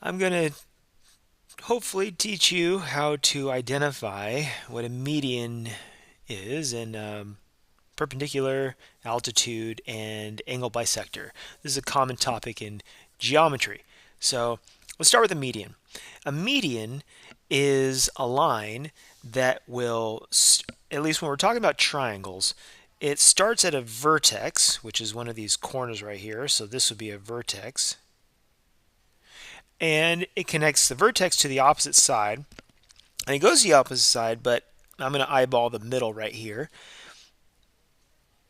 I'm going to hopefully teach you how to identify what a median is in perpendicular, altitude, and angle bisector. This is a common topic in geometry. So let's start with a median. A median is a line that will, at least when we're talking about triangles, it starts at a vertex, which is one of these corners right here. So this would be a vertex. And it connects the vertex to the opposite side. And it goes to the opposite side, but I'm going to eyeball the middle right here,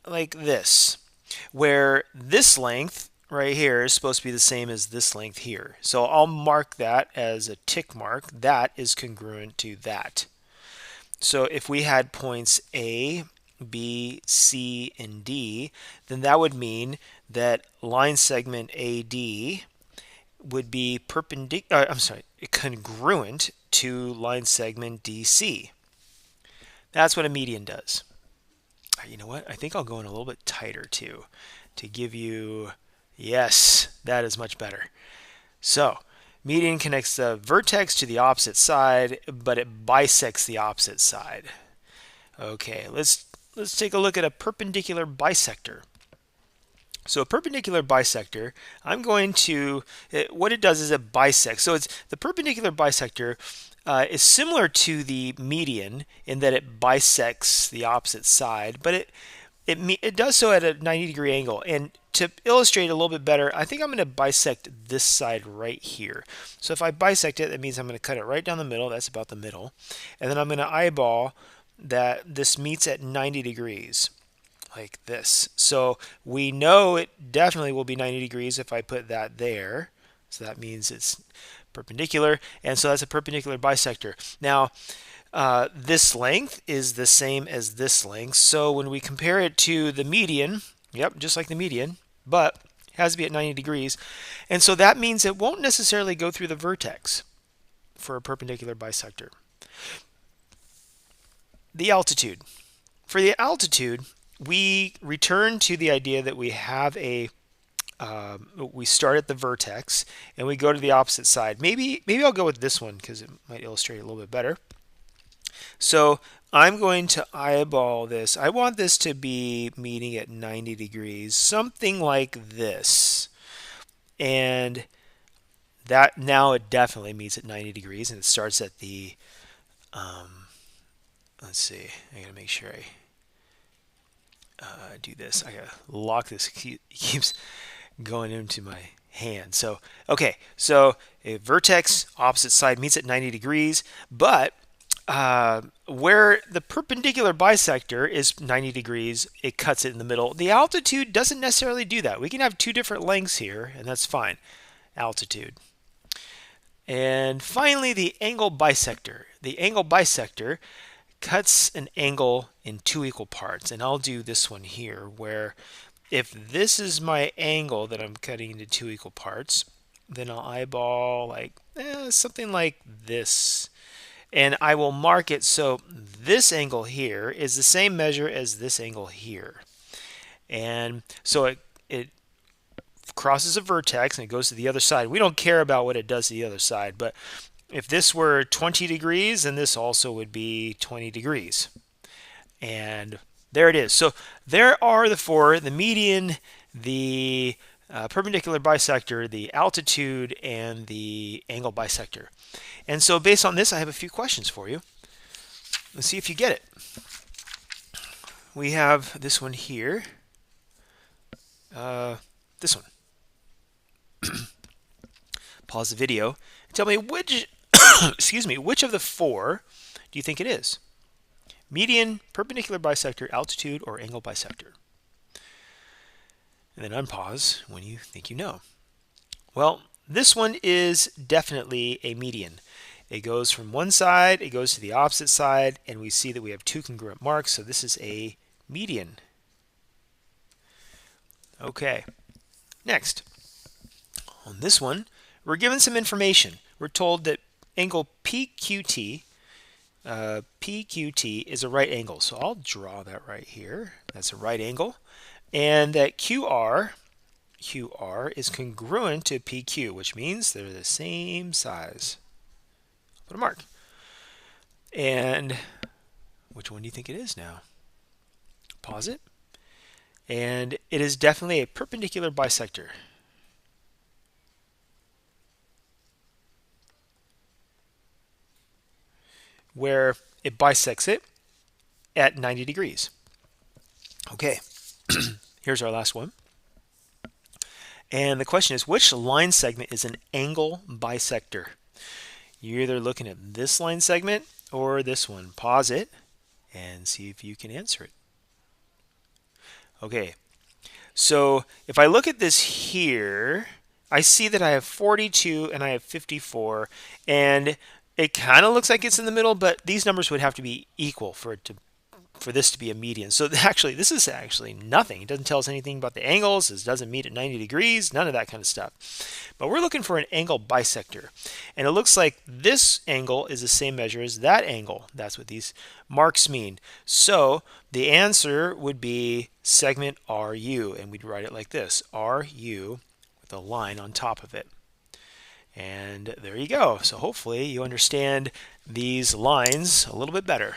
like this, where this length right here is supposed to be the same as this length here. So I'll mark that as a tick mark. That is congruent to that. So if we had points A, B, C, and D, then that would mean that line segment AD would be perpendicular, congruent to line segment DC. That's what a median does. You know what? I think I'll go in a little bit tighter too to give you, yes, that is much better. So, median connects the vertex to the opposite side, but it bisects the opposite side. Okay, let's take a look at a perpendicular bisector. So a perpendicular bisector, I'm going to, what it does is it bisects. So it's the perpendicular bisector is similar to the median in that it bisects the opposite side, but it does so at a 90-degree angle. And to illustrate a little bit better, I think I'm going to bisect this side right here. So if I bisect it, that means I'm going to cut it right down the middle. That's about the middle. And then I'm going to eyeball that this meets at 90 degrees. Like this. So we know it definitely will be 90 degrees if I put that there. So that means it's perpendicular. And so that's a perpendicular bisector. Now, this length is the same as this length. So when we compare it to the median, yep, just like the median, but it has to be at 90 degrees. And so that means it won't necessarily go through the vertex for a perpendicular bisector. The altitude. For the altitude, we return to the idea that we have we start at the vertex and we go to the opposite side. Maybe I'll go with this one because it might illustrate it a little bit better. So I'm going to eyeball this. I want this to be meeting at 90 degrees, something like this. And that now it definitely meets at 90 degrees, and it starts at the, let's see, I gotta make sure I do this. I gotta lock this. It keeps going into my hand. So, okay, so a vertex opposite side meets at 90 degrees, but where the perpendicular bisector is 90 degrees, it cuts it in the middle. The altitude doesn't necessarily do that. We can have two different lengths here, and that's fine. Altitude. And finally, the angle bisector. The angle bisector cuts an angle in two equal parts. And I'll do this one here, where if this is my angle that I'm cutting into two equal parts, then I'll eyeball like something like this. And I will mark it so this angle here is the same measure as this angle here. And so it crosses a vertex and it goes to the other side. We don't care about what it does to the other side, but if this were 20 degrees, then this also would be 20 degrees. And there it is. So there are the four: the median, the perpendicular bisector, the altitude, and the angle bisector. And so based on this, I have a few questions for you. Let's see if you get it. We have this one here. This one. Pause the video and tell me which excuse me, which of the four do you think it is? Median, perpendicular bisector, altitude, or angle bisector? And then unpause when you think you know. Well, this one is definitely a median. It goes from one side, it goes to the opposite side, and we see that we have two congruent marks, so this is a median. Okay, next. On this one, we're given some information. We're told that angle PQT is a right angle. So I'll draw that right here. That's a right angle. And that QR QR is congruent to PQ, which means they're the same size. Put a mark. And which one do you think it is now? Pause it. And it is definitely a perpendicular bisector, where it bisects it at 90 degrees. Okay, here's our last one. And the question is, which line segment is an angle bisector? You're either looking at this line segment or this one. Pause it and see if you can answer it. Okay, so if I look at this here, I see that I have 42 and I have 54, and it kind of looks like it's in the middle, but these numbers would have to be equal for this to be a median. So actually, this is actually nothing. It doesn't tell us anything about the angles. It doesn't meet at 90 degrees, none of that kind of stuff. But we're looking for an angle bisector. And it looks like this angle is the same measure as that angle. That's what these marks mean. So the answer would be segment RU, and we'd write it like this, RU with a line on top of it. And there you go. So hopefully you understand these lines a little bit better.